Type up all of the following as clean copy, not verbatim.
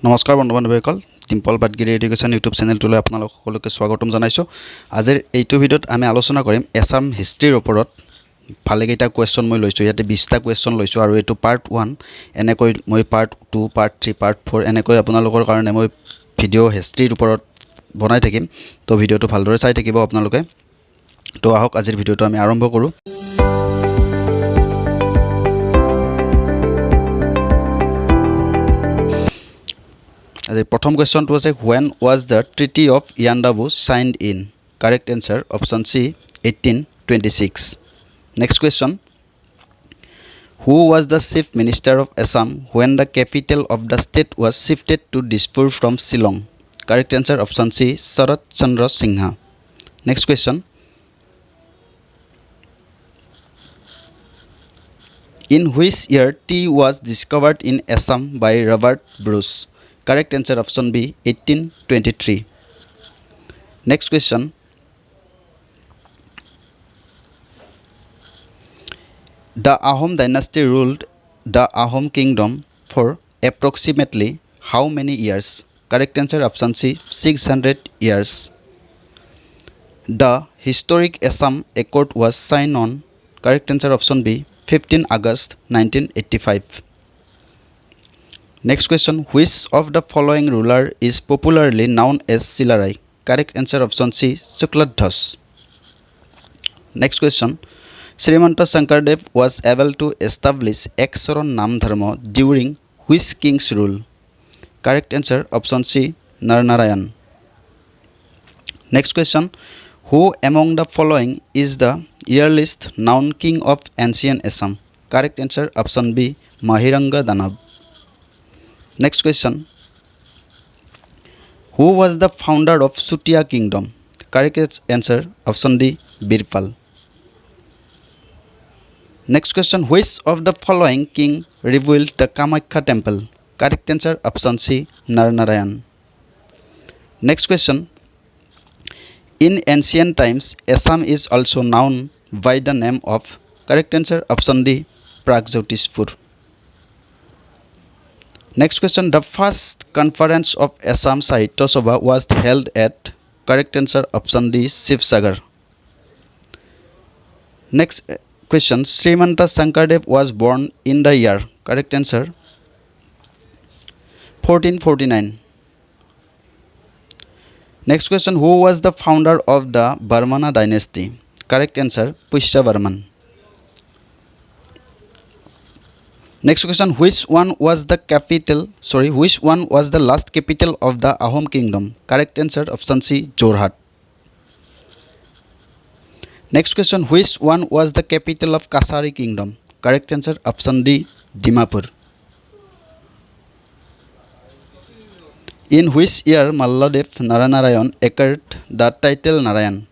নমস্কাৰ বন্ধু বান্ধৱীসকল Dimple Patgiri education YouTube চেনেলটোলৈ আপোনালোক সকলোকে স্বাগতম জনাইছো। আজিৰ এইটো ভিডিঅ'ত আমি আলোচনা কৰিম এছাম হিষ্ট্ৰীৰ ওপৰত। ভালেকেইটা কুৱেশ্যন মই লৈছোঁ, ইয়াতে 20টা কুৱেশ্যন লৈছোঁ আৰু এইটো পাৰ্ট 1। এনেকৈ মই পাৰ্ট 2, পাৰ্ট 3, পাৰ্ট 4 এনেকৈ আপোনালোকৰ কাৰণে মই ভিডিঅ' হিষ্ট্ৰীৰ ওপৰত বনাই থাকিম। তো ভিডিঅ'টো ভালদৰে চাই থাকিব আপোনালোকে। তো আহক আজিৰ ভিডিঅ'টো আমি আৰম্ভ কৰোঁ। The prothom question was when was the Treaty of Yandabu signed in? Correct answer option C 1826. Next question. Who was the chief minister of Assam when the capital of the state was shifted to Dispur from Shillong? Correct answer option C Sharat Chandra Singha. Next question. In which year tea was discovered in Assam by Robert Bruce? Correct answer option B 1823. Next question. The Ahom dynasty ruled the Ahom Kingdom for approximately how many years? Correct answer option C 600 years. The historic Assam Accord was signed on. Correct answer option B 15 August 1985. Next question. Which of the following ruler is popularly known as Silarai? Correct answer option C Shukladhas. Next question. Srimanta Sankardev was able to establish Eksaron Nam Dharma during which king's rule? Correct answer option C Nara Narayan. Next question. Who among the following is the earliest known king of ancient Assam? Correct answer option B Mahiranga Danab. Next question. Who was the founder of Sutiya Kingdom? Correct answer option D Birpal. Next question. Which of the following king rebuilt the Kamakhya temple? Correct answer option C Nara Narayan. Next question. In ancient times, Assam is also known by the name of. Correct answer option D Pragjotishpur. Next question. The first conference of Assam Sahitya Sabha was held at. Correct answer option D Shivsagar. Next question. Srimanta Sankardev was born in the year. Correct answer 1449. Next question. Who was the founder of the Varmana dynasty? Correct answer Pushya Varman. Next question. Which one was the last capital of the Ahom Kingdom? Correct answer option C Jorhat. Next question. Which one was the capital of Kasari Kingdom? Correct answer option D Dimapur. In which year Malladev Nara Narayan acquired the title Narayan?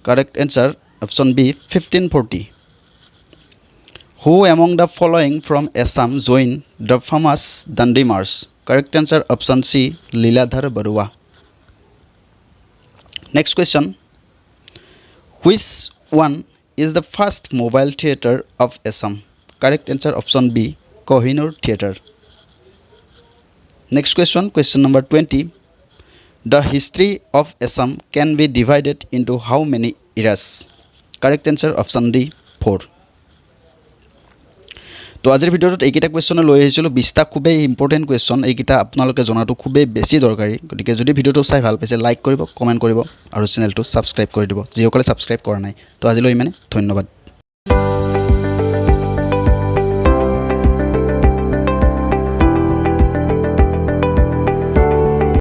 Correct answer option B 1540. Who among the following from Assam joined the famous Dandi March? Correct answer option C Liladhar Barua. Next question. Which one is the first mobile theatre of Assam? Correct answer option B Kohinoor Theatre. Next question. Question number 20. The history of Assam can be divided into how many eras? Correct answer option D 4. তো আজিৰ ভিডিঅ'টোত এইকেইটা question লৈ আহিছিলোঁ। 20টা খুবেই important question. এইকেইটা আপোনালোকে জনাটো খুবেই বেছি দৰকাৰী। গতিকে যদি ভিডিঅ'টো চাই ভাল পাইছে লাইক কৰিব, কমেণ্ট কৰিব আৰু চেনেলটো ছাবস্ক্ৰাইব কৰি দিব যিসকলে ছাবস্ক্ৰাইব কৰা নাই। তো আজিলৈ ইমানে, ধন্যবাদ।